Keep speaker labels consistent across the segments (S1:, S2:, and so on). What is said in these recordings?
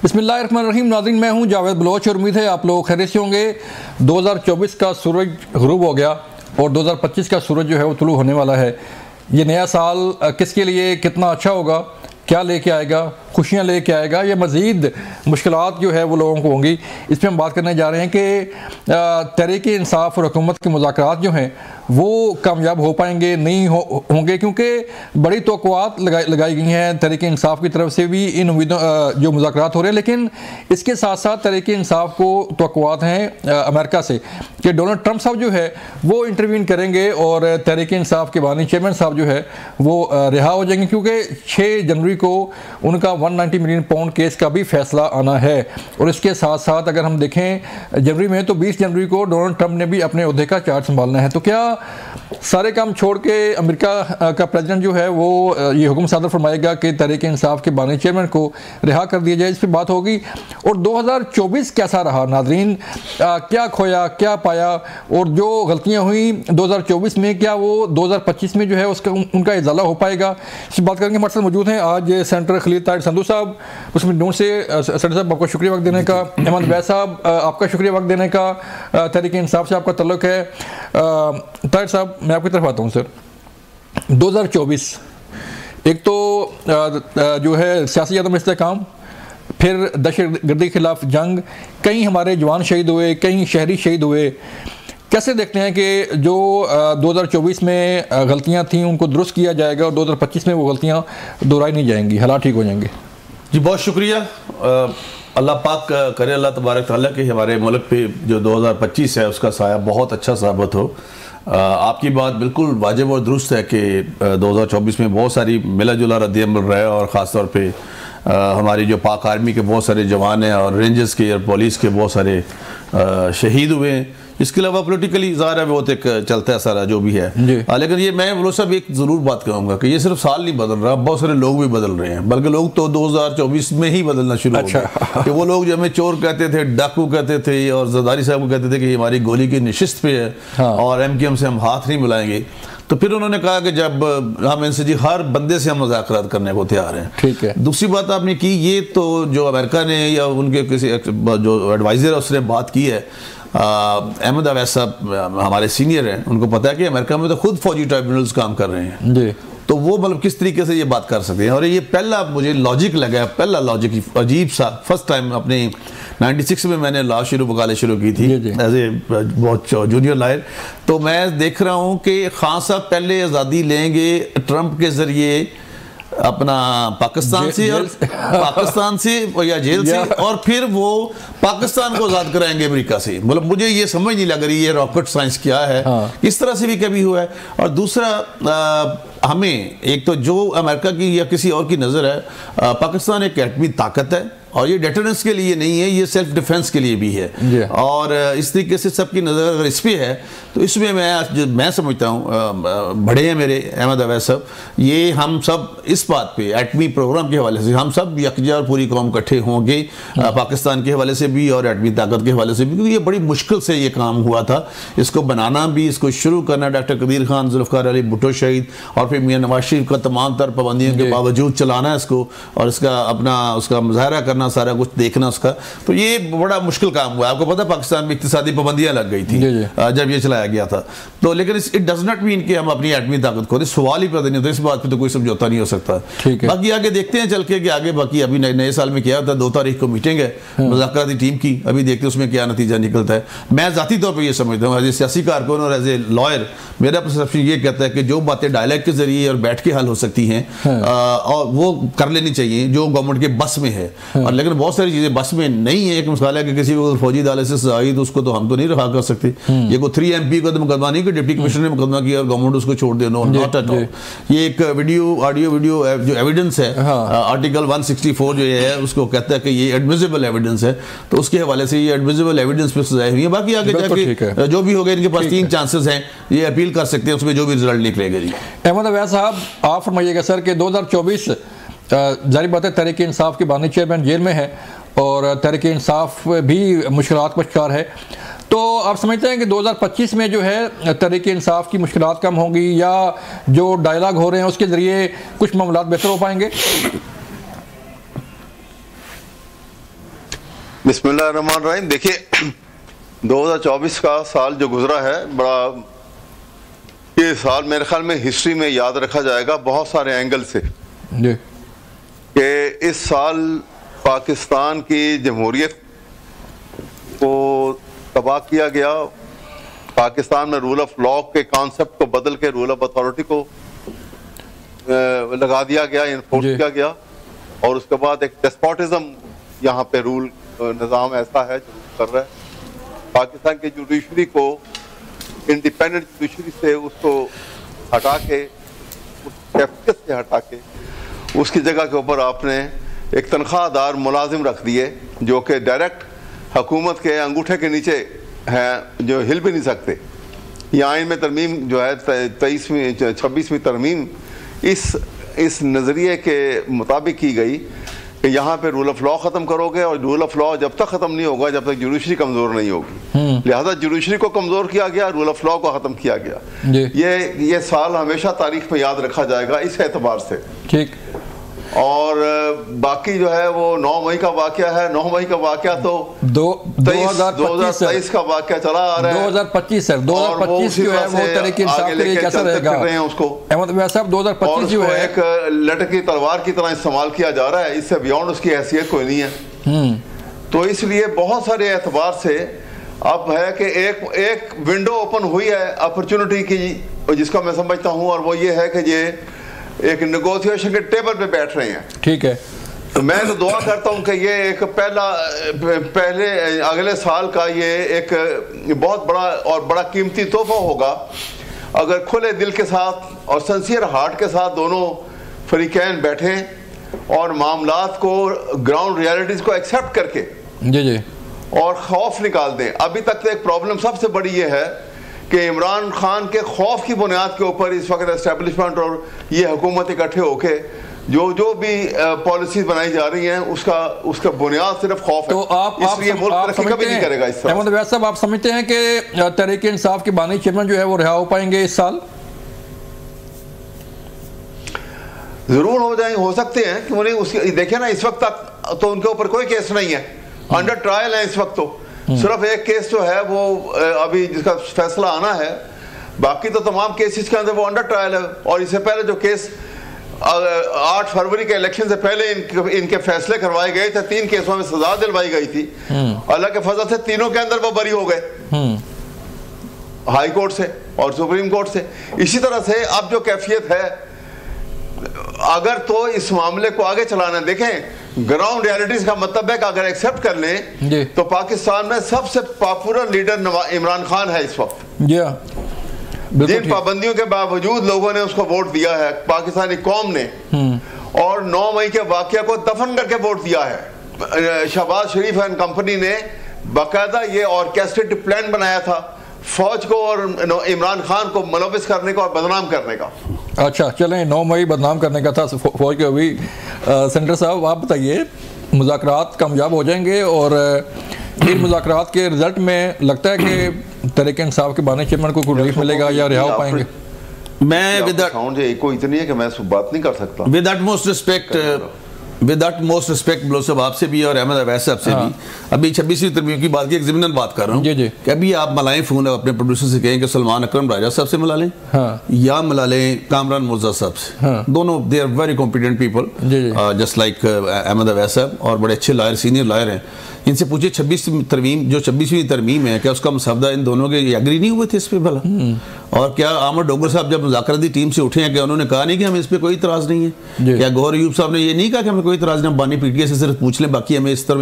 S1: बिस्मिल्लाहिर्रहमानिर्रहीम। नाज़रीन, मैं हूं जावेद बलोच और उम्मीद है आप लोग खैरियत से होंगे। 2024 का सूरज ग़ुरूब हो गया और 2025 का सूरज जो है वो तुलू होने वाला है। ये नया साल किसके लिए कितना अच्छा होगा, क्या लेके आएगा, खुशियाँ लेके आएगा या मज़ीद मुश्किलात जो है वो लोगों को होंगी, इस पर हम बात करने जा रहे हैं कि तहरीक इंसाफ और हुकूमत के मुज़ाकरात जो हैं वो कामयाब हो पाएंगे, नहीं होंगे, क्योंकि बड़ी तवक्कुआत लगाई गई हैं तहरीक इंसाफ की तरफ से भी इन उम्मीदों जो मुज़ाकरात हो रहे हैं। लेकिन इसके साथ साथ तहरीक इंसाफ को तवक्कुआत हैं अमेरिका से कि डोनाल्ड ट्रंप साहब जो है वो इंटरवीन करेंगे और तहरीक इंसाफ के बानी चेयरमैन साहब जो है वो रिहा हो जाएंगे, क्योंकि 6 जनवरी को उनका 190 मिलियन पाउंड केस का भी फैसला आना है। और इसके साथ साथ अगर हम देखें जनवरी में तो 20 जनवरी को डोनाल्ड ट्रंप ने भी अपने ओहदे का चार्ज संभालना है। तो क्या सारे काम छोड़ के अमेरिका का प्रेसिडेंट जो है वो ये हुक्म सादर फरमाएगा कि तहरीक इंसाफ के बानी चेयरमैन को रिहा कर दिया जाए? इस पर बात होगी। और 2024 कैसा रहा नाजरीन, क्या खोया क्या पाया, और जो गलतियां हुई 2024 में क्या वो 2025 में जो है उसका उनका इजाला हो पाएगा? इस बात करेंगे। हमारे साथ मौजूद हैं आज सेंटर खलील ताहिर संधू साहब, उसमें नूर से सेंटर साहब आपका शुक्रिया वक्त देने का, अहमद वैद साहब आपका शुक्रिया वक्त देने का, तहरीक इंसाफ से आपका तल्लुक है। ताहिर साहब, मैं आपकी तरफ आता हूँ सर। 2024 एक तो जो है सियासी अदम इस्तेहकाम, फिर दहशतगर्दी के खिलाफ जंग, कई हमारे जवान शहीद हुए, कई शहरी शहीद हुए। कैसे देखते हैं कि जो 2024 में गलतियां थीं उनको दुरुस्त किया जाएगा और 2025 में वो गलतियां दोहराई नहीं जाएंगी, हालात ठीक हो जाएंगे?
S2: जी बहुत शुक्रिया। अल्लाह पाक करे, अल्लाह तबारक तआला कि हमारे मुल्क पे जो 2025 है उसका साया बहुत अच्छा साबित हो। आपकी बात बिल्कुल वाजिब और दुरुस्त है कि 2024 में बहुत सारी मिला जुला रद्द-ए-अमल रहा है और ख़ास तौर पे हमारी जो पाक आर्मी के बहुत सारे जवान हैं और रेंजर्स के और पुलिस के बहुत सारे शहीद हुए हैं। इसके अलावा पोलिटिकली ज़ाहिर है बहुत एक चलता है सारा जो भी है। लेकिन ये मैं बोलो सब एक ज़रूर बात कहूँगा कि ये सिर्फ साल नहीं बदल रहा, बहुत सारे लोग भी बदल रहे हैं, बल्कि लोग तो 2024 में ही बदलना शुरू हो गए। कि वो लोग जो हमें चोर कहते थे, डाकू कहते थे और जरदारी साहब को कहते थे कि हमारी गोली की नशिस्त पे है और MKM से हम हाथ नहीं मिलाएंगे, तो फिर उन्होंने कहा कि जब हम इनसे जी हर बंदे से हम मुज़ाकरात करने को तैयार हैं। ठीक है। दूसरी बात आपने की, ये तो जो अमेरिका ने या उनके किसी जो एडवाइज़र है उसने बात की है, अहमद वैद साहब हमारे सीनियर हैं, उनको पता है कि अमेरिका में तो खुद फौजी ट्राइब्यूनल्स काम कर रहे हैं जी। तो वो मतलब किस तरीके से ये बात कर सकते हैं, और ये पहला मुझे लॉजिक लगा, पहला लॉजिक अजीब सा। फर्स्ट टाइम अपने 96 में मैंने लॉ वकालत शुरू की थी एज ए बहुत जूनियर लॉयर। तो मैं देख रहा हूँ कि खान साहब पहले आज़ादी लेंगे ट्रंप के ज़रिए अपना पाकिस्तान से या जेल से, और फिर वो पाकिस्तान को आज़ाद कराएंगे अमेरिका से। मतलब मुझे ये समझ नहीं लग रही ये रॉकेट साइंस क्या है, इस तरह से भी कभी हुआ है। और दूसरा हमें एक तो जो अमेरिका की या किसी और की नज़र है, पाकिस्तान एक एटमी ताकत है और ये डेटरेंस के लिए नहीं है, ये सेल्फ डिफेंस के लिए भी है। और इस तरीके से सबकी नज़र अगर इस पर है तो इसमें मैं समझता हूँ बड़े हैं मेरे अहमद वैद साहब, ये हम सब इस बात पे एटमी प्रोग्राम के हवाले से हम सब यकजा और पूरी कौम इकट्ठे होंगे, पाकिस्तान के हवाले से भी और एटमी ताकत के हवाले से भी, क्योंकि ये बड़ी मुश्किल से ये काम हुआ था। इसको बनाना भी, इसको शुरू करना, डॉक्टर कबीर खान, जुल्फ़िकार अली भुट्टो शहीद और फिर मियां नवाज शरीफ का तमाम तर पाबंदियों के बावजूद चलाना इसको और इसका अपना उसका मुजाहरा करना, सारा कुछ देखना उसका, तो ये बड़ा मुश्किल काम हुआ। आपको पता है पाकिस्तान में इक्तिसादी पाबंदियां लग गई थी जब ये चलाया गया था। तो लेकिन इट डज नॉट मीन कि हम अपनी एटमी ताकत खो, सवाल ही पैदा नहीं होता, इस बात पे तो कोई समझौता नहीं हो सकता। बाकी आगे देखते हैं चल के कि आगे बाकी अभी नए साल में क्या होता है। 2 तारीख को मीटिंग है मुज़ाकराती टीम की, अभी देखते हैं उसमें क्या नतीजा निकलता है। मैं ज़ाती तौर पर यह समझता हूँ एज ए सियासी कारकुन और एज ए लॉयर, मेरा परसेप्शन ये कहता है कि जो बातें डायलॉग के जरिए और बैठ के हल हो सकती हैं और वो कर लेनी चाहिए जो गवर्नमेंट के बस में है। और लेकिन बहुत सारी चीजें बस में नहीं है। एक मसला है कि किसी को फौजी अदालत से सजा आई तो उसको तो हम तो नहीं रहा कर सकते। ये को 3 MP का तो मुकदमा नहीं कि डिप्टी कमिश्नर ने मुकदमा किया और गवर्नमेंट उसको छोड़ दे, नो नॉट एट ऑल। ये एक ऑडियो वीडियो जो एविडेंस है, आर्टिकल 164 जो है उसको कहता है कि ये एडमिसिबल एविडेंस है, तो उसके हवाले से ये एडमिसिबल एविडेंस पे सजाएं हुई है। बाकी आगे जाके जो भी होगा इनके पास 3 चांसेस हैं, ये अपील कर सकते हैं, उसमें जो भी रिजल्ट निकलेगा। जी
S1: अहमद वैद साहब, आप फरमाइएगा सर कि 2024 जारी बात है तहरीक इंसाफ के बानी चेयरमैन जेल में है और तहरीक इंसाफ भी मुश्किलात का शिकार है, तो आप समझते हैं कि 2025 में जो है तहरीक इंसाफ की मुश्किलात कम होंगी या जो डायलॉग हो रहे हैं उसके ज़रिए कुछ मामलात बेहतर हो पाएंगे?
S3: बिस्मिल्लाहिर्रहमानिर्रहीम। देखिए 2024 का साल जो गुजरा है, बड़ा ये साल मेरे ख्याल में हिस्ट्री में याद रखा जाएगा बहुत सारे एंगल से कि इस साल पाकिस्तान की जमहूरियत को तबाह किया गया। पाकिस्तान में रूल ऑफ लॉ के कॉन्सेप्ट को बदल के रूल ऑफ अथॉरिटी को लगा दिया गया, इन्फोर्स किया गया, और उसके बाद एक डेस्पोटिज्म यहाँ पे रूल निज़ाम ऐसा है जो कर रहा है। पाकिस्तान के जुडिशरी को इंडिपेंडेंट जुडिशरी से उसको हटा के, उस कैफियत से हटा के उसकी जगह के ऊपर आपने एक तनख्वाहदार मुलाजिम रख दिए जो कि डायरेक्ट हुकूमत के अंगूठे के नीचे हैं, जो हिल भी नहीं सकते। ये आइन में तरमीम जो है 26वीं तरमीम इस नज़रिए के मुताबिक की गई कि यहाँ पे रूल ऑफ लॉ ख़त्म करोगे, और रूल ऑफ लॉ जब तक ख़त्म नहीं होगा जब तक जुडिशरी कमज़ोर नहीं होगी। लिहाजा जुडिशरी को कमज़ोर किया गया, रूल ऑफ लॉ को ख़त्म किया गया। ये साल हमेशा तारीख में याद रखा जाएगा इस एतबार से। ठीक। और बाकी जो है वो 9 मई का वाक़या है। 9 मई का वाक़या तो 2023 का वाक़या चला आ रहा है। 2025
S1: सर, 2025 जो है वो तरीके इंसाफ के लिए कैसा रहेगा
S3: उसको
S1: अहमद वैसा 2025 जो है
S3: एक लटकी तलवार की तरह इस्तेमाल किया जा रहा है। इससे बियॉन्ड उसकी हैसियत कोई नहीं है। तो इसलिए बहुत सारे एतबार से अब है कि एक विंडो ओपन हुई है अपॉर्चुनिटी की, जिसका मैं समझता हूँ, और वो ये है कि ये एक नेगोशिएशन के टेबल पे बैठ रहे हैं। ठीक है। तो मैं तो दुआ करता हूं कि ये एक पहले अगले साल का ये एक बहुत बड़ा और बड़ा कीमती तोहफा होगा अगर खुले दिल के साथ और सिंसियर हार्ट के साथ दोनों फरीकैन बैठें और मामलात को, ग्राउंड रियलिटीज को एक्सेप्ट करके जी और खौफ निकाल दें। अभी तक तो एक प्रॉब्लम सबसे बड़ी ये है कि इमरान खान के खौफ की बुनियाद के ऊपर इस वक्त एस्टेब्लिशमेंट और ये हुकूमत इकट्ठे होके जो भी पॉलिसीज बनाई जा रही हैं उसका बुनियाद सिर्फ खौफ
S1: तो
S3: है। इसलिए मुल्क तरक्की कभी नहीं करेगा इस तरह।
S1: अहमद वैसे आप समझते हैं कि तहरीक इंसाफ के बानी चेयरमैन जो है वो रिहा हो पाएंगे इस साल?
S3: जरूर हो सकते हैं, क्यों नहीं। उसके देखिए ना, इस वक्त तक तो उनके ऊपर कोई केस नहीं है, अंडर ट्रायल है इस वक्त। तो सिर्फ एक केस जो है वो अभी जिसका फैसला आना है, बाकी तो तमाम केसेस के अंदर वो अंडर ट्रायल है। और इससे पहले जो केस 8 फरवरी के इलेक्शन से पहले इनके फैसले करवाए गए थे, 3 केसों में सजा दिलवाई गई थी। अल्लाह के फजल से तीनों के अंदर वो बरी हो गए, हाई कोर्ट से और सुप्रीम कोर्ट से। इसी तरह से अब जो कैफियत है, अगर तो इस मामले को आगे चलाना, देखें ग्राउंड रियलिटीज का मतलब है कि अगर एक्सेप्ट कर लें तो पाकिस्तान में सबसे पॉपुलर लीडर इमरान खान है इस वक्त। जिन पाबंदियों के बावजूद लोगों ने उसको वोट दिया है, पाकिस्तानी कौम ने, और 9 मई के वाकया को दफन करके वोट दिया है। शहबाज शरीफ एंड कंपनी ने बाकायदा ये ऑर्केस्ट्रेटेड प्लान बनाया था फौज को और इमरान खान को मुलविस करने का और बदनाम करने का।
S1: अच्छा चलें, 9 मई बदनाम करने का था फौज के। अभी सेंटर साहब आप बताइए, मुज़ाकरात कामयाब हो जाएंगे और इन मुज़ाकरात के रिजल्ट में लगता है कि तहरीक इंसाफ के बानी चेयरमैन को कोई रिलीफ मिलेगा या रिहा हो पाएंगे?
S3: मैं इतनी है कि मैं बात नहीं कर सकता।
S2: विद अटमोस्ट रिस्पेक्ट बलोच साहब आपसे भी और अहमद अवैस साहब से भी, अभी 26वीं तरमीम की बात की, एक ज़मीनन बात कर रहा हूँ कि अभी आप मिलाएं फ़ोन अपने प्रोड्यूसर से कहें कि सलमान अकरम राजा साहब से मिला लें या मिला लें कामरान मुर्जा साहब से। दोनों they are very competent people, just like Ahmad Awais साहब, और बड़े अच्छे लायर, सीनियर लायर हैं। इनसे पूछिए 26वीं तरमीम है, क्या उसका मसवदा इन दोनों के एग्री नहीं हुए थे इस पे भला? और क्या आमर डोगर साहब जब मुज़ाकराती टीम से उठे हैं, क्या उन्होंने कहा नहीं कि हमें इस पे कोई इतराज़ नहीं है? क्या गौहर अयूब साहब ने ये नहीं कहा कि हमें कोई इतराज़ नहीं, बानी पीटीए से सिर्फ पूछ लें, बाकी हमें इस तरह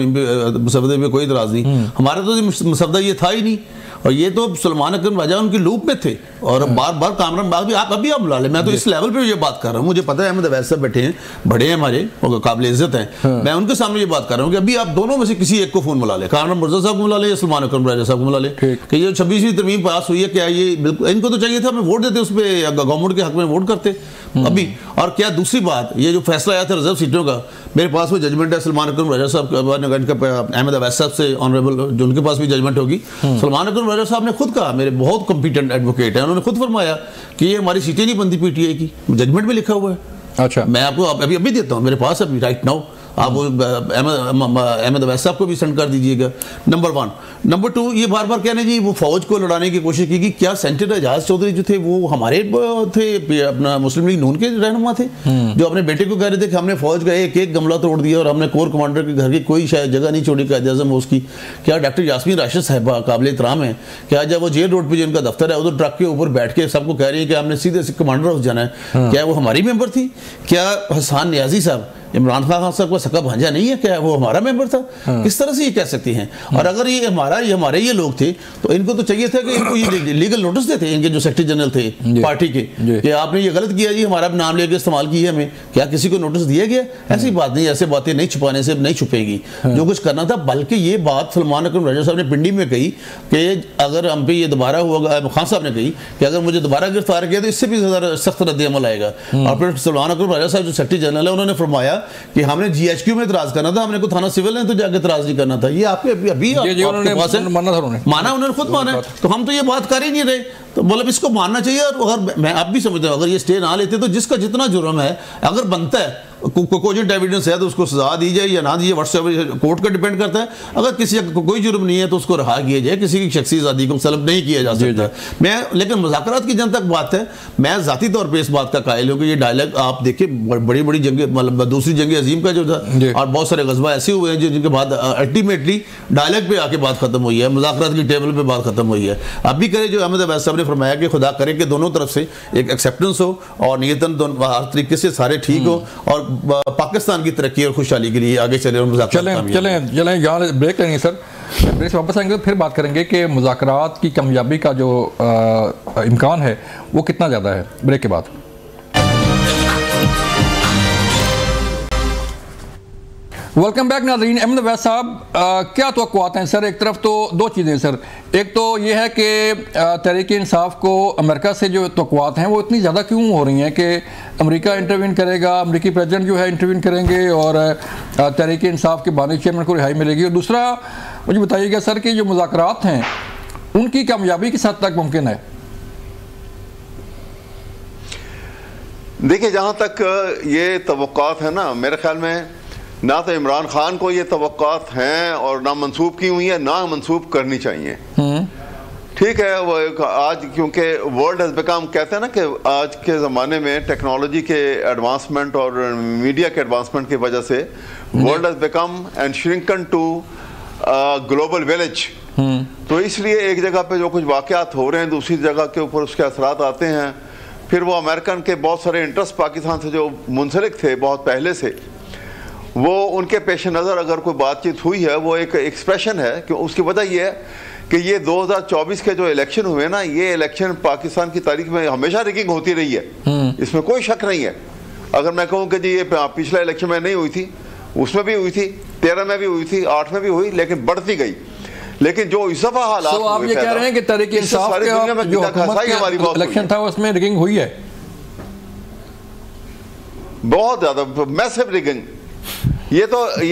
S2: मसवदे में कोई इतराज़ नहीं? हमारा तो मसवदा ये था ही नहीं। और ये तो सलमान अकरम राजा उनकी लूप में थे, और बार बार कामरान बाग भी आप बुला ले। मैं तो इस लेवल पे ये बात कर रहा हूँ, मुझे पता है अहमद अवैस साहब बैठे हैं, बड़े हैं हमारे, काबिल इज्जत हैं। मैं उनके सामने ये बात कर रहा हूँ कि अभी आप दोनों में से किसी एक को फोन मिला ले, कामरान मुर्जा साहब को मिला ले या सलमान अकरम राजा साहब को मिला ले, कि ये 26वीं तरमीम पास हुई है, क्या ये बिल्कुल इनको तो चाहिए था हमें वोट देते, उस पर गवर्नमेंट के हक में वोट करते अभी। और क्या दूसरी बात, ये जो फैसला आया था रिजर्व सीटों का, मेरे पास वो जजमेंट है सलमान अकरम राजा साहब, अहमद अवैस साहब से ऑनरेबल, जो उनके पास भी जजमेंट होगी। सलमान अकरम राजा साहब ने खुद कहा, मेरे बहुत कॉम्पिटेंट एडवोकेट हैं, उन्होंने खुद फरमाया कि ये हमारी सीटें नहीं बनती पीटीआई की, जजमेंट में लिखा हुआ है। अच्छा, मैं आपको अभी देता हूँ, मेरे पास अभी राइट नाउ आप अहमद अवैस साहब को भी सेंड कर दीजिएगा, नंबर 1। नंबर 2, ये बार बार कहने जी वो फौज को लड़ाने की कोशिश की कि क्या सेनेटर एजाज चौधरी जो थे वो हमारे थे, अपना मुस्लिम लीग नून के रहनुमा थे, जो अपने बेटे को कह रहे थे कि हमने फौज का एक एक गमला तोड़ दिया और हमने कोर कमांडर के घर की कोई शायद जगह नहीं छोड़ी कायदे आज़म उसकी। क्या डॉक्टर यास्मीन राशिद साहिबा काबिल एहतराम है, क्या जब वो जेल रोड पर जिनका दफ्तर है उधर ट्रक के ऊपर बैठ के सबको कह रही है कि हमने सीधे से कमांडर हाउस जाना है, क्या वो हमारी मेंबर थी? क्या हसन नियाजी साहब इमरान खान साहब का सका भांजा नहीं है, क्या वो हमारा मेंबर था? किस तरह से ये कह सकती हैं? और अगर ये हमारे ये लोग थे तो इनको तो चाहिए था कि इनको ये लीगल नोटिस देते, इनके जो सेक्रेटरी जनरल थे पार्टी के, कि आपने ये गलत किया जी, हमारा नाम लेके इस्तेमाल किया हमें, क्या किसी को नोटिस दिया गया? ऐसी बात नहीं, ऐसे बातें नहीं छुपाने से नहीं छुपेगी, जो कुछ करना था। बल्कि ये बात सलमान अकरम रजा साहब ने पिंडी में कही कि अगर हम पे ये दोबारा हुआ, खान साहब ने कही कि अगर मुझे दोबारा गिरफ्तार किया तो इससे भी ज़्यादा सख्त रद्द-ए-अमल आएगा। और फिर सलमान अकरम रजा साहब जो सेक्रेटरी जनरल है उन्होंने फरमाया कि हमने जीएचक्यू में इतराज करना था, हमने को थाना सिविल ने तो जाके इतराज नहीं करना था। ये आपके अभी माना, उन्होंने खुद माना, तो हम तो ये बात कर ही नहीं रहे। तो मतलब इसको मानना चाहिए। और अगर मैं अब भी समझता हूँ अगर ये स्टे ना लेते तो जिसका जितना जुर्म है अगर बनता है कोजेंट एविडेंस है तो उसको सजा दी जाए या ना दी जाए, व्हाट्सएप कोर्ट का डिपेंड करता है। अगर किसी को कोई जुर्म नहीं है तो उसको रहा किया जाए, किसी की शख्सी आज़ादी को सलब नहीं किया जा सकता। मैं लेकिन मुज़ाकरात की जहाँ तक बात है, मैं ज़ाती तौर पर इस बात का कायल हूँ कि ये डायलॉग आप देखिए बड़ी बड़ी जंग, मतलब दूसरी जंग अजीम का जो था और बहुत सारे गज़वा ऐसे हुए हैं जिनके बाद अल्टीमेटली डायलॉग पे आके बात खत्म हुई है, मुज़ाकरात की टेबल पे बात खत्म हुई है। अब भी करे जो अहमद अवैस साहब ने फरमाया कि खुदा करे कि दोनों तरफ से एक एक्सेप्टेंस हो और नीयतन हर तरीके से सारे ठीक हो और पाकिस्तान की तरक्की और खुशहाली के लिए आगे चले और
S1: चलें यहाँ ब्रेक लेंगे सर, ब्रेक से वापस आएंगे तो फिर बात करेंगे कि मुज़ाकरात की कामयाबी का जो इम्कान है वो कितना ज़्यादा है। ब्रेक के बाद वेलकम बैक नाज़रीन। अहमद अवैस साहब, क्या तवक्कुआत हैं सर? एक तरफ तो दो चीज़ें सर, एक तो ये है कि तहरीक इंसाफ को अमेरिका से जो तवक्कुआत हैं वो इतनी ज़्यादा क्यों हो रही हैं कि अमेरिका इंटरवीन करेगा, अमेरिकी प्रेसिडेंट जो है इंटरवीन करेंगे और तहरीक इंसाफ के बानी चेयरमैन को रिहाई मिलेगी। और दूसरा मुझे बताइएगा सर कि जो मुज़ाकरात हैं उनकी कामयाबी किस हद तक मुमकिन है?
S3: देखिए, जहाँ तक ये तवक्कुआत है ना, मेरे ख्याल में ना तो इमरान खान को ये तवक्कुआत हैं और ना मंसूब की हुई है, ना मंसूब करनी चाहिए। ठीक है, वो आज क्योंकि वर्ल्ड हैज़ बिकम, कहते हैं ना कि आज के ज़माने में टेक्नोलॉजी के एडवांसमेंट और मीडिया के एडवांसमेंट की वजह से world has become and shrunken to global village. तो इसलिए एक जगह पे जो कुछ वाक़यात हो रहे हैं दूसरी जगह के ऊपर उसके असरात आते हैं। फिर वो अमेरिकन के बहुत सारे इंटरेस्ट पाकिस्तान से जो मुंसलिक थे बहुत पहले से, वो उनके पेश नज़र अगर कोई बातचीत हुई है वो एक एक्सप्रेशन है कि उसकी वजह ये है कि ये 2024 के जो इलेक्शन हुए ना, ये इलेक्शन पाकिस्तान की तारीख में हमेशा रिगिंग होती रही है, इसमें कोई शक नहीं है। अगर मैं कहूँ कि जी ये पिछला इलेक्शन में नहीं हुई थी, उसमें भी हुई थी, 13 में भी हुई थी, 8 में भी हुई, लेकिन बढ़ती गई। लेकिन जो इस दफा हालात
S1: तो आप ये कह रहे हैं कि तहरीक इंसाफ का जो इलेक्शन था उसमें रिगिंग हुई है,
S3: बहुत ज्यादा मैसिव रिगिंग। ये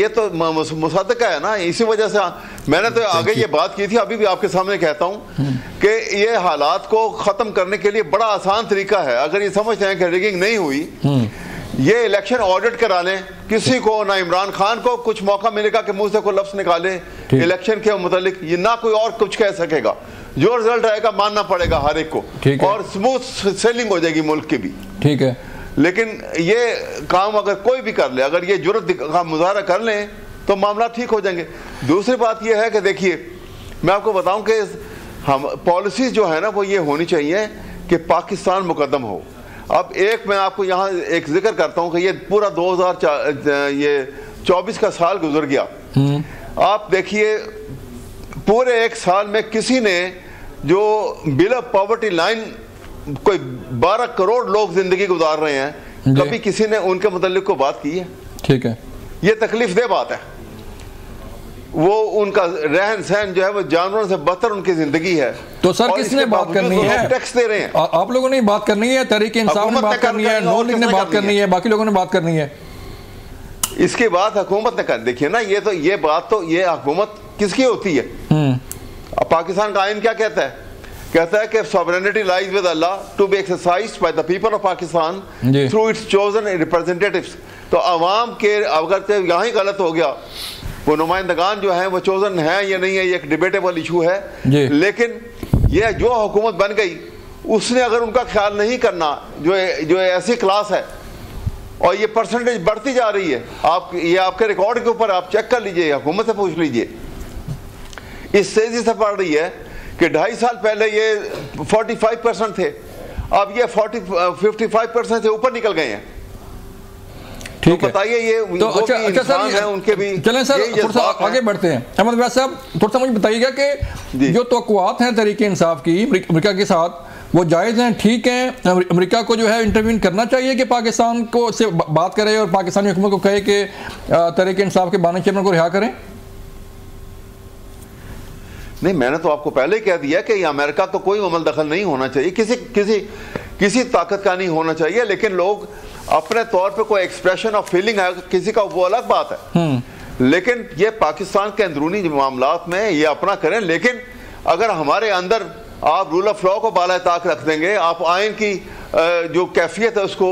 S3: तो मुसद्दक़ है ना। इसी वजह से मैंने तो आगे ये बात की थी, अभी भी आपके सामने कहता हूं कि ये हालात को ख़त्म करने के लिए बड़ा आसान तरीका है। अगर ये समझते हैं कि रिगिंग नहीं हुई, ये इलेक्शन ऑडिट करा लें, किसी को ना इमरान खान को कुछ मौका मिलेगा कि मुंह से कोई लफ्ज़ निकाले इलेक्शन के मुतालिक, ये ना कोई और कुछ कह सकेगा। जो रिजल्ट आएगा मानना पड़ेगा हर एक को, और स्मूथ सेलिंग हो जाएगी मुल्क की भी। ठीक है, लेकिन ये काम अगर कोई भी कर ले, अगर ये जुर्रत का मुजाहरा कर लें तो मामला ठीक हो जाएंगे। दूसरी बात ये है कि देखिए, मैं आपको बताऊं कि हम पॉलिसीज जो है ना वो ये होनी चाहिए कि पाकिस्तान मुकद्दम हो। अब एक मैं आपको यहाँ एक जिक्र करता हूँ कि ये पूरा 2024 का साल गुजर गया। आप देखिए पूरे एक साल में किसी ने जो बिलो पॉवर्टी लाइन कोई 12 करोड़ लोग जिंदगी गुजार रहे हैं, कभी किसी ने उनके मुतालिक को बात की है? ठीक है, ये तकलीफ दे बात है। वो उनका रहन सहन जो है वो जानवरों से बदतर उनकी जिंदगी है। तो सर किसने बात करनी है? टैक्स दे रहे हैं। आप लोगों ने बात करनी है, तहरीक इंसाफ ने बात करनी है, नून लीग ने बात करनी है, बाकी लोगों ने बात करनी है। इसकी बात हुकूमत ने कर, देखिए ना, ये बात तो ये हुकूमत किसकी होती है? पाकिस्तान का आइन क्या कहता है? कहता है कि sovereignty lies with Allah to be exercised by the people of Pakistan through its chosen representatives। तो अवाम के अगर यहाँ ही गलत हो गया, वो नुमाइंदगान जो हैं वो चोजन हैं या नहीं है, ये एक डिबेटेबल इशू है, लेकिन ये जो हुकूमत बन गई उसने अगर उनका ख्याल नहीं करना, जो ऐसी क्लास है और ये परसेंटेज बढ़ती जा रही है, आप ये आपके रिकॉर्ड के ऊपर आप चेक कर लीजिए, हुकूमत से पूछ लीजिए, इस तेजी से बढ़ रही है कि 2.5 साल पहले ये 45% थे, अब ये 55% से ऊपर निकल गए हैं।
S1: ठीक
S3: तो बताइए ये
S1: तो अच्छा सर
S3: है, उनके भी
S1: चलें सर थोड़ा सा आगे बढ़ते हैं। अहमद अवैस साहब थोड़ा सा मुझे बताइएगा कि जो तवक्कुआत हैं तहरीक इंसाफ की अमेरिका के साथ, वो जायज़ हैं, ठीक हैं? अमेरिका को जो है इंटरवीन करना चाहिए कि पाकिस्तान को से बात करे और पाकिस्तानी हुकूमत को कहे कि तहरीक इंसाफ के बानी चेयरमैन को रिहा करें?
S3: नहीं, मैंने तो आपको पहले ही कह दिया कि अमेरिका को कोई अमल दखल नहीं होना चाहिए, किसी ताकत का नहीं होना चाहिए, लेकिन लोग अपने तौर पे कोई एक्सप्रेशन ऑफ फीलिंग है किसी का, वो अलग बात है। लेकिन ये पाकिस्तान के अंदरूनी मामलात में ये अपना करें, लेकिन अगर हमारे अंदर आप रूल ऑफ लॉ को बाला ताक रख देंगे, आप आइन की जो कैफियत है उसको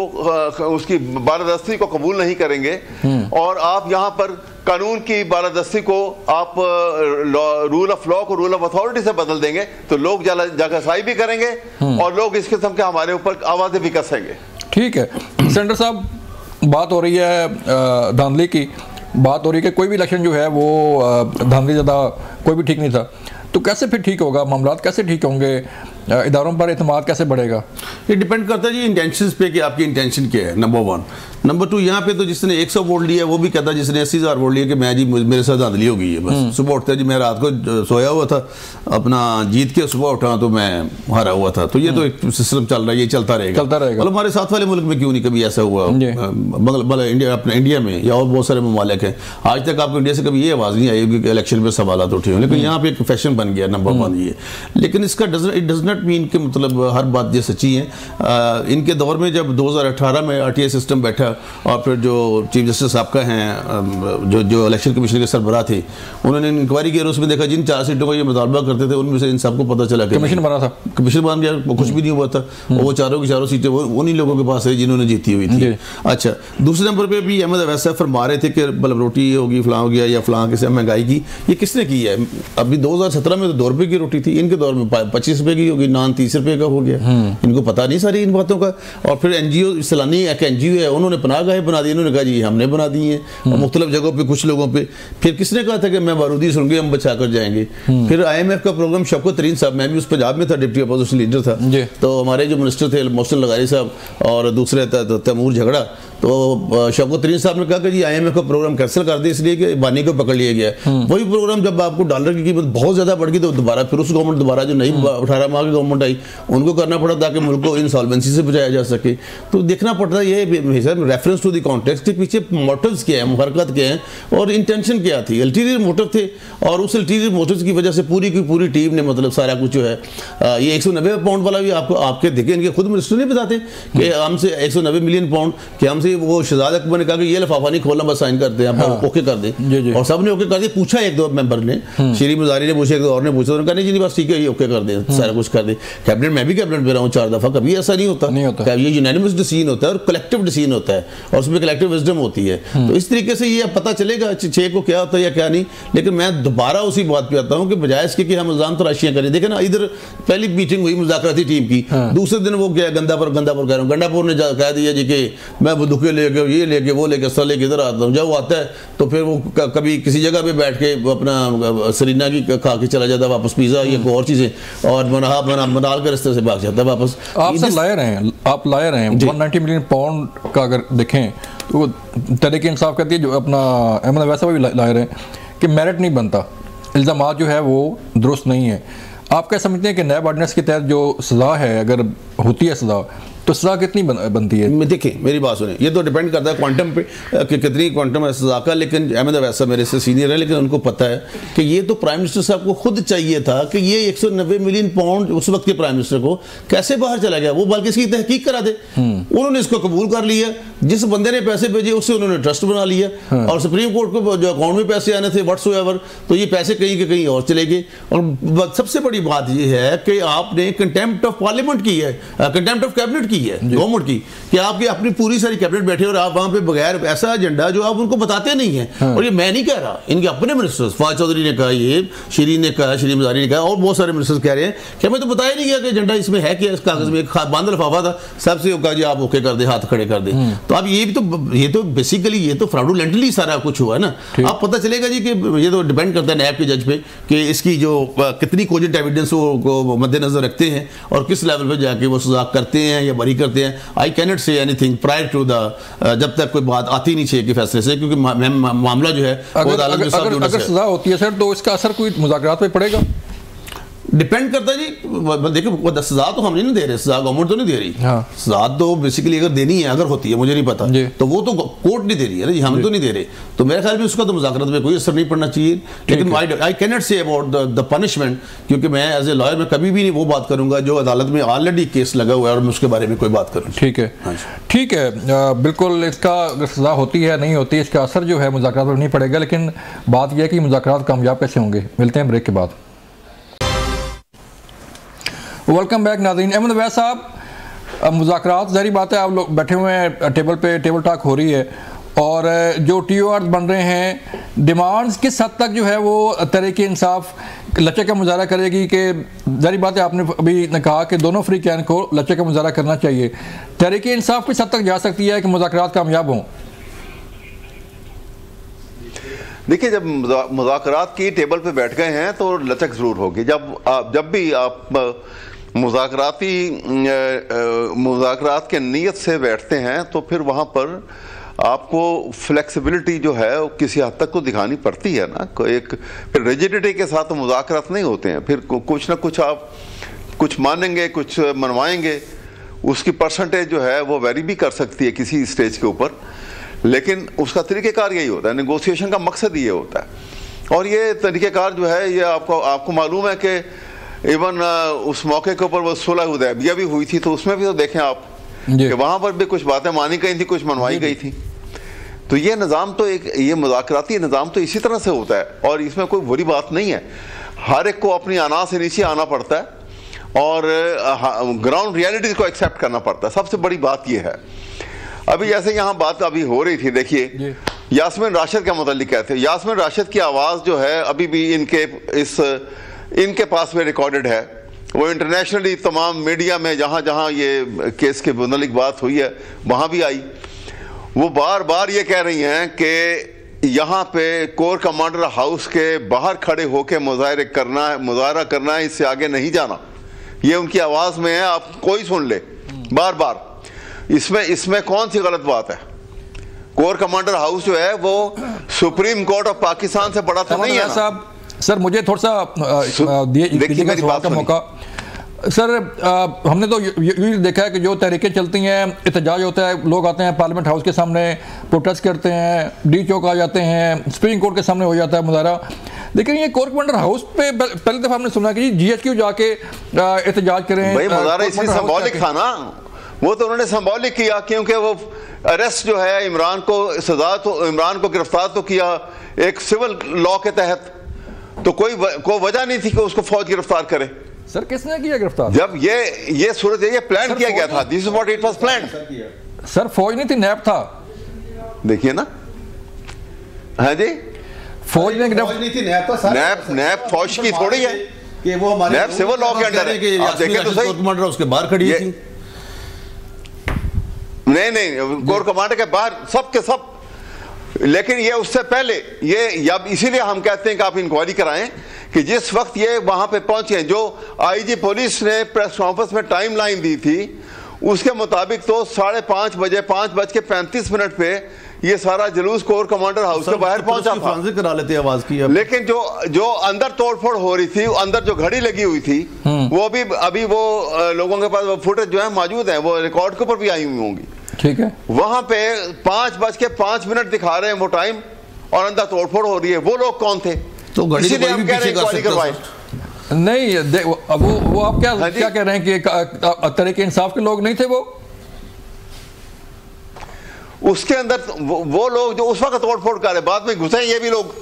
S3: उसकी बालादस्ती को कबूल नहीं करेंगे और आप यहाँ पर कानून की बालादस्ती को आप रूल ऑफ लॉ को रूल ऑफ अथॉरिटी से बदल देंगे, तो लोग जगहसाई भी करेंगे और लोग इस किस्म के हमारे ऊपर आवाज़ें भी कसेंगे। ठीक
S1: है सेनेटर साहब, बात हो रही है धांधली की, बात हो रही है कि कोई भी इलेक्शन जो है वो धांधली ज़्यादा कोई भी ठीक नहीं था, तो कैसे फिर ठीक होगा? मामलात कैसे ठीक होंगे? इदारों पर एतमाद कैसे बढ़ेगा?
S2: ये डिपेंड करता है जी इंटेंशंस पे कि आपकी इंटेंशन क्या है, नंबर 1। नंबर 2, यहाँ पे तो जिसने 100 वोट लिया वो भी कहता है जिसने 80,000 वोट लिया कि मैं जी मेरे साथ धांधली हो गई है। बस सुबह उठता है जी, मैं रात को सोया हुआ था, अपना जीत के सुबह उठा तो मैं हारा हुआ था। तो ये तो एक सिस्टम चल रहा है, ये चलता रहेगा।
S1: मतलब
S2: हमारे साथ वाले मुल्क में क्यों नहीं कभी ऐसा हुआ? इंडिया, अपने इंडिया में या और बहुत सारे ममालिक हैं, आज तक आपको इंडिया से कभी ये आवाज़ नहीं आई कि इलेक्शन में सवाल उठे हो, लेकिन यहाँ पे एक फैशन बन गया, नंबर 1 ये। लेकिन इसका इट डज नॉट मीन कि मतलब हर बात ये सच्ची है। इनके दौर में जब 2018 में RTI सिस्टम बैठा और फिर जो चीफ जस्टिस आपका हैं जो इलेक्शन कमीशन के सरबराह थे, उन्होंने इंक्वायरी की और उसमें देखा जिन 4 सीटों का ये मुतालबा करते थे उनमें से इन सबको पता चला कि
S1: कमीशन बना था,
S2: कमीशन बन गया, वो कुछ भी नहीं हुआ था। और वो चारों की चारों सीटें वो उन्हीं लोगों के पास है जिन्होंने जीती हुई थी। अच्छा, दूसरे नंबर पर भी अहमद अवैस साहब फरमा रहे थे कि मतलब रोटी होगी फलां हो गया या फलां किसी महंगाई की, ये किसने की है? अभी 2017 में तो 2 रुपये की रोटी थी, इनके दौर में 25 रुपये की होगी, नान 30 रुपये का हो गया। इनको पता नहीं सारी इन बातों का। और फिर NGO सलानी एक NGO है, उन्होंने पनाहगाहें बना दी, इन्होंने कहा जी हमने बना दी हैं और मुख्तलिफ जगहों पे कुछ लोगों पे। फिर किसने कहा था कि मैं बारूदी सुनूंगी हम बचा कर जाएंगे? फिर IMF का प्रोग्राम शौकत तरीन साहब, मैं भी उस पंजाब में था, डिप्टी अपोजिशन लीडर था, तो हमारे जो मिनिस्टर थे मोहसिन लगारी साहब और दूसरे तैमूर झगड़ा, तो शौकत तरीन साहब ने कहा कि जी IMF का प्रोग्राम कैंसिल कर दिया इसलिए कि बानी को पकड़ लिया गया। वही प्रोग्राम जब आपको डॉलर की कीमत बहुत ज़्यादा बढ़ गई तो दोबारा फिर उस गवर्नमेंट दोबारा जो नई 18 माह की गवर्नमेंट आई उनको करना पड़ा ताकि मुल्क को इंसॉल्वेंसी से बचाया जा सके। तो देखना पड़ता है ये रेफरेंस टू द कॉन्टेक्स्ट के पीछे मोटिव्स क्या है, हरकत क्या है और इंटेंशन क्या थी, अल्टीरियर मोटिव थे। और उस अल्टीरियर मोटिव्स की वजह से पूरी की पूरी टीम ने मतलब सारा कुछ जो है ये 190 पाउंड वाला भी आपको आपके देखे इनके खुद मिनिस्टर नहीं बताते कि हमसे 190 मिलियन पाउंड कि हमसे वो शहजाद अकबर ने कहा कि ये लिफाफा नहीं खोलना, बस साइन करते हैं, आप ओके कर दें। और सब ने ओके कर दिया। पूछा एक दो मेंबर ने, श्री मुजारी ने पूछा, एक दो और ने पूछा, उन्होंने कहा नहीं जी बस ठीक है ये ओके कर दें, सारा कुछ कर दें। कैबिनेट मैं भी कैबिनेट में रहा हूँ 4 दफा, कभी ऐसा नहीं होता। ये यूनानिमस डिसीजन होता है और कलेक्टिव डिसीजन होता है और उसमें कलेक्टिव विजडम होती है। तो इस तरीके से ये पता चलेगा 6 को क्या होता है या क्या नहीं। लेकिन मैं दोबारा उसी बात पे आता हूँ कि बजाय इसके कि हम इल्जाम तराशियां करें, देखें ना इधर पहली मीटिंग हुई मुज़ाकराती टीम की, दूसरे दिन वो क्या गंदापुर कह रहा हूँ, गंडापुर ने कह दिया जी कि मैं बंदूकें लेके ये लेके वो लेके असला लेके इधर आता हूँ। जब वो आता है तो फिर वो कभी किसी जगह पे बैठ के अपना सरीना की खा के चला जाता है वापस, पिज़्ज़ा या कोई और चीज़ें, और मनाल के रास्ते से भाग जाता है वापस।
S1: आप लायर हैं 190 मिलियन पाउंड का अगर देखें तो तहरीक इंसाफ कहती है, जो अपना अहमद अवैस भी लायर है कि मेरिट नहीं बनता, इल्ज़ाम जो है वो दुरुस्त नहीं है। आप क्या समझते हैं कि नैब ऑर्डिनेंस के तहत जो सज़ा है अगर होती है सज़ा तो सज़ा कितनी बनती है?
S2: देखिए मेरी बात सुने, ये तो डिपेंड करता है क्वांटम पे कि कितनी क्वांटम है सज़ा का। लेकिन अहमद अवैस मेरे से सीनियर है, लेकिन उनको पता है कि ये तो प्राइम मिनिस्टर साहब को खुद चाहिए था कि ये 190 मिलियन पाउंड उस वक्त के प्राइम मिनिस्टर को कैसे बाहर चला गया, वो बल्कि इसकी तहकीक करा दे। उन्होंने इसको कबूल कर लिया, जिस बंदे ने पैसे भेजे उससे उन्होंने ट्रस्ट बना लिया और सुप्रीम कोर्ट को जो अकाउंट में पैसे आने थे व्हाट्सएवर, तो ये पैसे कहीं के कहीं और चले गए। और सबसे बड़ी बात यह है कि आपने कंटेम्प्ट ऑफ पार्लियामेंट की है, कंटेम्प्ट ऑफ कैबिनेट की की है, गवर्नमेंट की, कि आपकी अपनी पूरी सारी कैबिनेट बैठे और आप वहां पे बगैर ऐसा एजेंडा जो आप उनको बताते नहीं है। और ये मैं नहीं कह रहा, इनके अपने मिनिस्टर्स, फवाद चौधरी ने कहा, ये शीरीन ने कहा, शरीफ मज़ारी ने कहा, और बहुत सारे मिनिस्टर्स कह रहे हैं कि हमें तो बताया नहीं गया कि एजेंडा इसमें है कि इस कागज में एक बांध लिफाफा था, सबसे कहा जी आप ओके कर दे, हाथ खड़े कर दे। तो अब ये तो बेसिकली ये तो फ्रॉडुलेंटली सारा कुछ हुआ है ना। अब पता चलेगा जी कि ये तो डिपेंड करता है नैब के जज पे कि इसकी जो कितनी कोजेंट एविडेंस को मद्देनजर रखते हैं और किस लेवल पे जाके वो सजा करते हैं या बरी करते हैं। I can not say anything prior to the, जब तक कोई बात आती नहीं चाहिए कि फैसले से, क्योंकि मामला जो है
S1: अगर सजा होती है सर तो इसका असर कोई मुज़ाकरात पे पड़ेगा?
S2: डिपेंड करता है जी। देखिए सजा तो हम नहीं दे रहे, सजा गवर्नमेंट तो नहीं दे रही। हाँ। सजा तो बेसिकली अगर देनी है, अगर होती है, मुझे नहीं पता, तो वो तो कोर्ट नहीं दे रही है ना जी, हम तो नहीं दे रहे। तो मेरे ख्याल में उसका तो मुज़ाकरात में कोई असर नहीं पड़ना चाहिए। लेकिन आई can not say about the punishment, क्योंकि मैं एज ए लॉयर में कभी भी नहीं वो बात करूंगा जो अदालत में ऑलरेडी केस लगा हुआ है और मैं उसके बारे में कोई बात करूँ।
S1: ठीक है, ठीक है, बिल्कुल। इसका अगर सजा होती है नहीं होती, इसका असर जो है मुज़ाकरात पर नहीं पड़ेगा। लेकिन बात यह है कि मुज़ाकरात कामयाब कैसे होंगे। मिलते हैं ब्रेक के बाद। वेलकम बैक नाज़रीन। अहमद अवैस साहब, मुज़ाकरात ज़ाहिर बात है आप लोग बैठे हुए हैं टेबल पे, टेबल टॉक हो रही है और जो TOR बन रहे हैं, डिमांड्स किस हद तक जो है वो तहरीक इंसाफ लचक का मुजाहरा करेगी? कि ज़ाहिर बात है आपने अभी कहा कि दोनों फ्रीकैन को लचक का मुजाहरा करना चाहिए। तहरीक इंसाफ किस हद तक जा सकती है कि मुज़ाकरात कामयाब हों?
S3: देखिए, जब मुज़ाकरात की टेबल पे बैठ गए हैं तो लचक ज़रूर होगी। जब भी आप मुज़ाकरात के नीयत से बैठते हैं तो फिर वहाँ पर आपको फ्लेक्सिबिलिटी जो है वो किसी हद तक तो दिखानी पड़ती है ना। एक फिर रिजिडिटी के साथ तो मुज़ाकरात नहीं होते हैं। फिर कुछ ना कुछ आप कुछ मानेंगे, कुछ मनवाएंगे, उसकी परसेंटेज जो है वो वेरी भी कर सकती है किसी स्टेज के ऊपर। लेकिन उसका तरीक़ेकार यही होता है, नेगोशिएशन का मकसद ये होता है। और ये तरीक़ेकार जो है ये आपको मालूम है कि इवन उस मौके के ऊपर वो सुलह हुदैबिया भी हुई थी, तो उसमें भी तो देखें आप कि वहाँ पर भी कुछ बातें मानी गई थी, कुछ मनवाई गई थी। तो ये निज़ाम तो ये मुज़ाकराती निज़ाम तो इसी तरह से होता है और इसमें कोई बुरी बात नहीं है। हर एक को अपनी अना से नीचे आना पड़ता है और ग्राउंड रियलिटीज़ को एक्सेप्ट करना पड़ता है। सबसे बड़ी बात ये है। अभी जैसे यहाँ बात अभी हो रही थी, देखिए यास्मीन राशिद के मुतालिक कहते हैं, यास्मीन राशिद की आवाज़ जो है अभी भी इनके पास में रिकॉर्डेड है। वो इंटरनेशनली तमाम मीडिया में जहाँ जहाँ ये केस के मुतालिक बात हुई है वहाँ भी आई। वो बार बार ये कह रही हैं कि यहाँ पे कोर कमांडर हाउस के बाहर खड़े होकर मुजाहरा करना है, इससे आगे नहीं जाना। ये उनकी आवाज़ में है, आप कोई सुन ले बार बार। इसमें कौन सी गलत बात है? कोर कमांडर हाउस जो है वो सुप्रीम कोर्ट ऑफ पाकिस्तान से बड़ा तो नहीं है साहब।
S1: सर मुझे थोड़ा सा दीजिएगा सवाल का मौका। सर हमने तो ये देखा है कि जो तहरीकें चलती हैं, एहतजाज होता है, लोग आते हैं पार्लियामेंट हाउस के सामने प्रोटेस्ट करते हैं, डी चौक आ जाते हैं, सुप्रीम कोर्ट के सामने हो जाता है मुजाहरा। लेकिन ये कोर कमांडर हाउस पे पहली दफ़ा हमने सुना कि GHQ जाके एहतजाज करें।
S3: भाई मुजाहरा इसलिए सिंबॉलिक था ना, वो तो उन्होंने सिंबॉलिक किया क्योंकि वो अरेस्ट जो है इमरान को गिरफ्तार तो किया एक सिविल लॉ के तहत, तो कोई वजह नहीं थी कि उसको फौज गिरफ्तार करे।
S1: सर किसने किया गिरफ्तार?
S3: जब ये सूरत ये प्लान किया गया था, this is what it was planned.
S1: Sir फौज नहीं थी, नैब था।
S3: देखिए ना, हाँ जी,
S2: फौज नहीं थी, नैब था।
S3: नैब फौज की थोड़ी है
S2: कि वो हमारे
S3: नैब सिविल लॉ के अंडर है। आप देखें तो सही,
S2: उसके बाहर खड़ी थी।
S3: नहीं, कोर कमांडर के बाहर सब के सब। लेकिन ये उससे पहले ये अब इसीलिए हम कहते हैं कि आप इंक्वायरी कराएं कि जिस वक्त ये वहां पे पहुंचे, जो IG पुलिस ने प्रेस कॉन्फ्रेंस में टाइम लाइन दी थी उसके मुताबिक तो 5:30 बजे 5:35 पे ये सारा जुलूस कोर कमांडर हाउस के बाहर पहुंचा था।
S2: करा लेते आवाज की।
S3: लेकिन जो अंदर तोड़फोड़ हो रही थी, अंदर जो घड़ी लगी हुई थी वो अभी वो लोगों के पास वो फुटेज जो है मौजूद है, वो रिकॉर्ड के ऊपर भी आई हुई होंगी। ठीक है, वहां पे 5:05 दिखा रहे हैं वो टाइम और अंदर तोड़फोड़ हो रही है। वो लोग कौन थे?
S2: तो घड़ी
S3: इसीलिए हम कह रहे हैं इंक्वायरी करवाएं।
S1: नहीं वो आप क्या कह रहे हैं कि तहरीक इंसाफ के लोग नहीं थे? वो
S3: उसके अंदर वो लोग जो उस वक्त तोड़फोड़ कर रहे, बाद में घुसे ये भी लोग,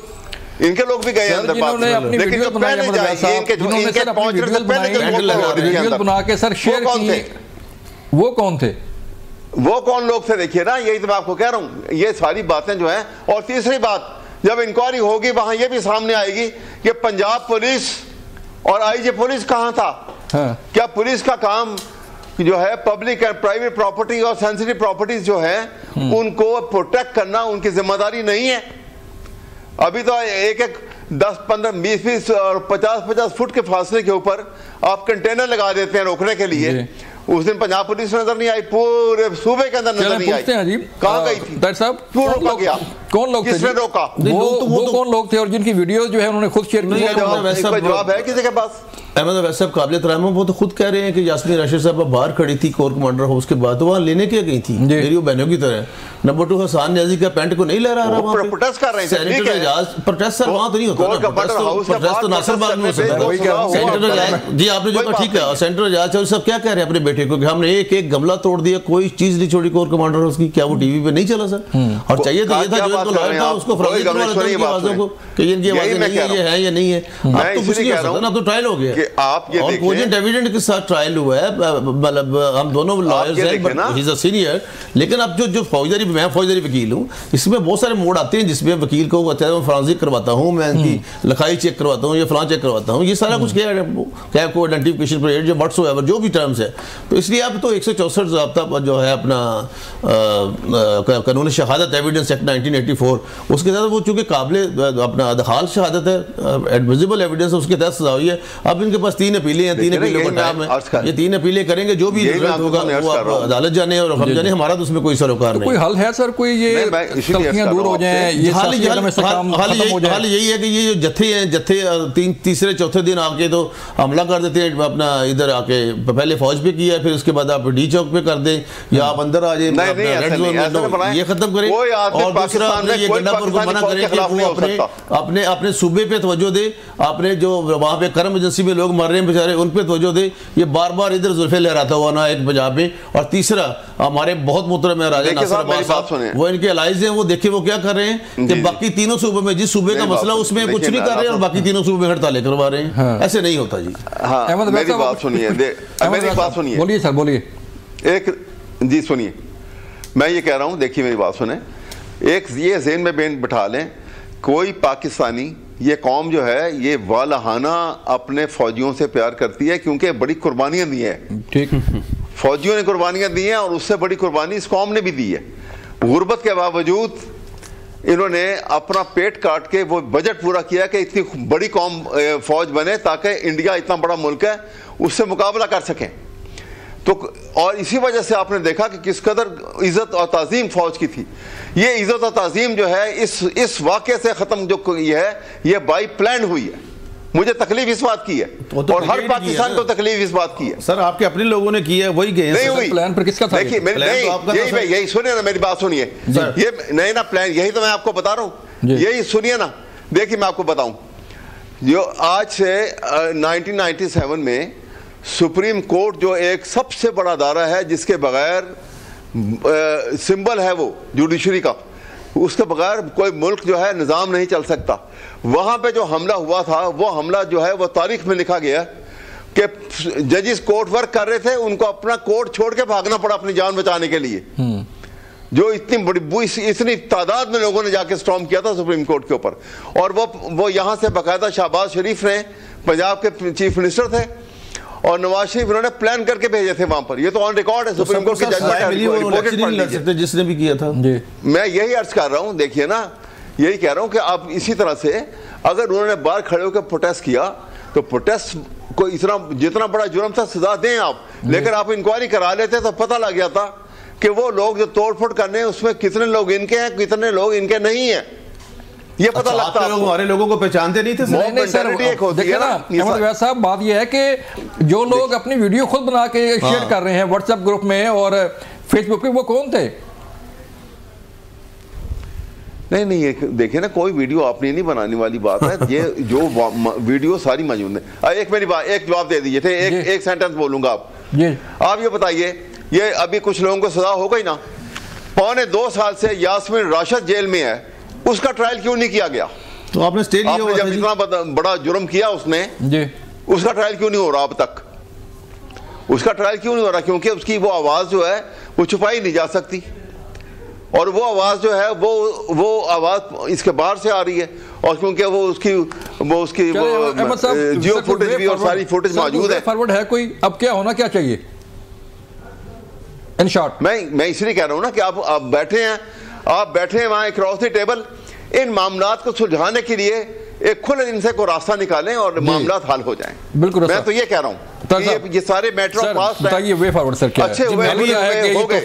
S3: इनके लोग भी गए अंदर बाद में। लेकिन जो पहले जाए इनके पहुंचने से पहले जो बना के सर शेयर किए,
S1: वो कौन थे?
S3: वो कौन लोग थे देखिए ना, यही तो मैं आपको कह रहा हूं, ये सारी बातें जो हैं। और तीसरी बात, जब इंक्वायरी होगी वहां ये भी सामने आएगी कि पंजाब पुलिस और आईजी पुलिस कहां था।
S1: हाँ।
S3: क्या पुलिस का काम जो है पब्लिक एंड प्राइवेट प्रॉपर्टी और सेंसिटिव प्रॉपर्टीज जो है उनको प्रोटेक्ट करना उनकी जिम्मेदारी नहीं है? अभी तो एक 10, 15, 20 और 50 फुट के फासले के ऊपर आप कंटेनर लगा देते हैं रोकने के लिए। उस दिन पंजाब पुलिस नजर नहीं आई, पूरे सूबे के अंदर नजर नहीं आई। कहाँ गई थी
S1: डॉक्टर साहब?
S3: क्यों रोका गया?
S1: कौन लोग थे?
S3: किसने रोका?
S1: वो कौन लोग थे और जिनकी वीडियो जो है उन्होंने खुद शेयर की?
S3: जवाब है किसी के पास?
S2: अहमद वैसे साहब काबिल रहम, वो तो खुद कह रहे हैं कि यास्मीन राशिद साहब बाहर खड़ी थी कोर कमांडर हाउस के बाद, वहाँ लेने क्या गई थी मेरी वो बहनों की तरह। नंबर 2 हसान न्याजी का पैंट को नहीं लहरा रहा, वहाँ
S3: प्रोटेस्ट कर रहे
S2: थे। प्रोटेस्ट सर वहाँ तो नहीं होता ना, प्रोटेस्ट तो नासिर बाग में हो सकता है। जी आपने जो कहा ठीक है, सेंट्रल जज सब क्या कह रहे हैं अपने बेटे को कि हमने एक गमला तोड़ दिया, कोई चीज नहीं छोड़ी कोर कमांडर हाउस की। क्या वो टीवी पे नहीं चला सर? और चाहिए तो ये था जो इनको लॉयर था उसको फराजी करवा लेते हैं आवाजों को कि इनकी आवाजें नहीं है, ये है या नहीं है। अब तो कुछ नहीं हो सकता ना, तो ट्रायल हो गया और कोजेंट एविडेंट के साथ ट्रायल हुआ है। मतलब हम दोनों लॉयर्स हैं, but he is a senior. लेकिन अब जो फौजदारी, मैं फौजदारी वकील हूँ, इसमें बहुत सारे मोड आते हैं जिसमें वकील को कहता है मैं फॉरेंसिक करवाता हूँ, मैं इनकी लिखाई चेक करवाता हूँ, ये फलां चेक करवाता हूँ, ये सारा कुछ क्या को आइडेंटिफिकेशन पीरियड जो बट्स एवर जो भी टर्म्स है। तो इसलिए अब तो 164 ज़ाब्ता जो है अपना कानून शहादत एविडेंस एक्ट 1984 उसके तहत वो चूँकि काबिल अपना दखाल शहादत है, एडमिसिबल एविडेंस है, उसके तहत सजा हुई है। अब इनके पास 3 अपीलें हैं, 3 अपीलों का टाइम है, ये 3 अपीलें करेंगे, जो भी रिजल्ट होगा वो आप अदालत जाने और हम जाने, हमारा तो उसमें कोई सरोकार नहीं।
S1: कोई हल है सर? कोई ये तलखियां दूर हो जाएं, ये हाल
S2: यही है कि ये जो जत्थे हैं, जत्थे तीसरे चौथे दिन आके तो हमला कर देते हैं अपना, इधर आके पहले फौज पे किया, फिर उसके बाद आप डी चौक पे कर दें या आप अंदर आ जाए रेड जोन में, ये खत्म करें। और दूसरा ये गंडापुर को मना करें कि वो अपने सूबे पे तवज्जो दे, आपने जो वहाँ पे करम एजेंसी में लोग मर रहे हैं बेचारे उन पे तवज्जो दे, ये बार बार इधर जुल्फे लहराता हुआ ना एक पंजाब में। और तीसरा हमारे बहुत मोहतरम है राजा नासिर अब्बास साहब, वो इनके अलाइज हैं, वो देखिए वो क्या कर रहे हैं कि बाकी तीनों सूबों में जिस सूबे का मसला उसमें कुछ नहीं कर रहे हैं और बाकी तीनों सूबे में हड़तालें करवा रहे हैं। ऐसे नहीं होता जी।
S3: मेरी बात सुनिए, मेरी बात सुनिए।
S1: बोलिए सर, बोलिए।
S3: जी सुनिए, मैं ये कह रहा हूँ, देखिए मेरी बात सुने, एक ये ज़हन में बिठा लें, कोई पाकिस्तानी, ये कौम जो है ये वालहाना अपने फौजियों से प्यार करती है क्योंकि बड़ी कुर्बानियां दी हैं। ठीक, फौजियों ने कुर्बानियां दी हैं और उससे बड़ी कुर्बानी इस कौम ने भी दी है। गुर्बत के बावजूद इन्होंने अपना पेट काट के वो बजट पूरा किया कि इतनी बड़ी कौम फौज बने ताकि इंडिया इतना बड़ा मुल्क है उससे मुकाबला कर सकें। तो और इसी वजह से आपने देखा कि किस कदर इज्जत और ताज़ीम फौज की थी। ये इज्जत और ताज़ीम जो है इस वाक़े से ख़त्म जो ये है, ये बाई प्लान हुई है। मुझे तकलीफ इस बात की है तो और हर पाकिस्तान को तकलीफ इस बात की है।
S2: सर आपके अपने लोगों ने की है, वही गए
S3: नहीं हुई।
S1: प्लान पर किसका था?
S3: देखिए यही सुनिए ना, मेरी बात सुनिए, ये नहीं ना प्लान, यही तो मैं आपको बता रहा हूँ, यही सुनिए ना। देखिए मैं आपको बताऊं, जो आज से 1997 में सुप्रीम कोर्ट जो एक सबसे बड़ा अदारा है जिसके बगैर सिंबल है वो जुडिशरी का, उसके बगैर कोई मुल्क जो है निज़ाम नहीं चल सकता। वहाँ पे जो हमला हुआ था वो हमला जो है वो तारीख में लिखा गया कि जजिस कोर्ट वर्क कर रहे थे, उनको अपना कोर्ट छोड़ के भागना पड़ा अपनी जान बचाने के लिए। जो इतनी बड़ी इतनी तादाद में लोगों ने जाके स्टॉर्म किया था सुप्रीम कोर्ट के ऊपर। और वो यहाँ से बाकायदा शहबाज शरीफ ने, पंजाब के चीफ मिनिस्टर थे, और नवाज शरीफ इन्होंने प्लान करके भेजे थे वहां पर। ये तो ऑन रिकॉर्ड है, सुप्रीम कोर्ट की जजमेंट जिसने भी किया था। मैं यही अर्ज कर रहा हूं, देखिए ना, यही कह रहा हूं कि आप इसी तरह से अगर उन्होंने बाहर खड़े होकर प्रोटेस्ट किया तो प्रोटेस्ट को इतना जितना बड़ा जुर्म था सजा दें आप, लेकिन आप इंक्वायरी करा लेते तो पता लग गया था कि वो लोग जो तोड़फोड़ करने हैं उसमें कितने लोग इनके हैं, कितने लोग इनके नहीं है, ये पता लगता है।
S2: हमारे लोगों को पहचानते नहीं थे।
S1: देखिए ना अहमद वैद साहब, बात यह है कि जो लोग अपनी वीडियो खुद बना के शेयर कर रहे हैं व्हाट्सएप ग्रुप में और फेसबुक पे, वो कौन थे?
S3: नहीं ये देखिए ना, कोई वीडियो आपने नहीं बनाने वाली बात है। ये जो वीडियो सारी मौजूद है। एक मेरी बात, एक जवाब दे दीजिए थे, एक सेंटेंस बोलूंगा आप ये बताइए, ये अभी कुछ लोगों को सजा हो गई ना, 2.25 साल से यास्मीन राशिद जेल में है, उसका ट्रायल क्यों नहीं किया गया?
S2: तो आपने स्टे लिया हुआ था,
S3: जब इतना बड़ा जुर्म किया उसने, उसका ट्रायल क्यों नहीं हो रहा अब तक? उसका ट्रायल क्यों नहीं हो रहा? क्योंकि उसकी वो आवाज़ जो है वो छुपाई नहीं जा सकती, और वो आवाज़ जो है वो आवाज़ इसके बाहर से आ रही है, और क्योंकि वो उसकी जियो फुटेज भी और सारी फुटेज मौजूद है।
S1: फॉरवर्ड है कोई, अब क्या होना क्या चाहिए इन शॉर्ट?
S3: मैं इसलिए कह रहा हूं ना कि आप बैठे हैं वहां अक्रॉस द टेबल, इन मामलात को सुलझाने के लिए एक खुले दिन से कोई रास्ता निकालें और मामलात हल हो जाएं।
S1: बिल्कुल,
S3: मैं तो ये कह रहा हूं ये सारे मैटर ऑफ पास्ट
S1: बताइए वे फॉरवर्ड सर क्या
S3: अच्छे
S1: है?
S3: हुए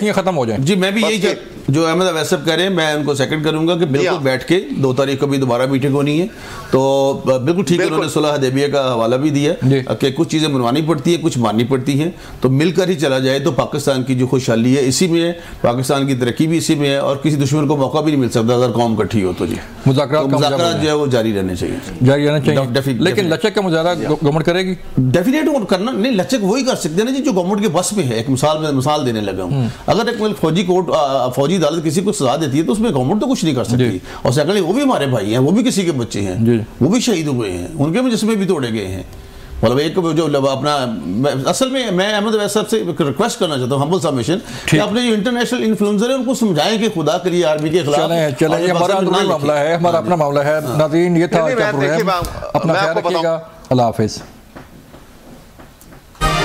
S1: ये खत्म हो जाए।
S2: जी मैं भी यही जो अहमद अवैस साहब कह रहे हैं, मैं उनको सेकंड करूंगा कि बिल्कुल बैठ के 2 तारीख को भी दोबारा मीटिंग होनी है। तो बिल्कुल ठीक है, उन्होंने सुलह हदैबिया का हवाला भी दिया कि कुछ चीज़ें मनवानी पड़ती हैं, कुछ माननी पड़ती हैं, तो मिलकर ही चला जाए तो पाकिस्तान की जो खुशहाली है इसी में है, पाकिस्तान की तरक्की भी इसी में है, और किसी दुश्मन को मौका भी नहीं मिल सकता अगर कौम इकट्ठी हो तो। जी मुज़ाकरात जो है वो जारी रहने चाहिए,
S1: लेकिन लचक का मुजाहरा गवर्नमेंट करेगी?
S2: डेफिनेट करना नहीं, लचक वही कर सकते हैं ना जी जो गवर्नमेंट के बस में है। एक मिसाल देने लगा हूँ, अगर एक फौजी अदालत किसी को सजा देती है तो उसमें गवर्नमेंट तो कुछ नहीं कर सकती, और सेकंडली वो भी हमारे भाई हैं, वो भी किसी के बच्चे हैं, वो भी शहीद हुए हैं, उनके भी जिस्में भी तोड़े गए हैं। मतलब एक जो अपना असल में मैं अहमद अवैस साहब से रिक्वेस्ट करना चाहता हूँ, हम्बल सबमिशन, कि अपने जो इंटरनेशनल इन्फ्लुएंसर है उनको समझाएं कि खुदा के लिए आर्मी के खिलाफ
S1: चलें, हमारा मामला है, हमारा अपना मामला है। नाज़रीन, ये था अपना ख्याल रखिएगा। अल्लाह हाफिज़।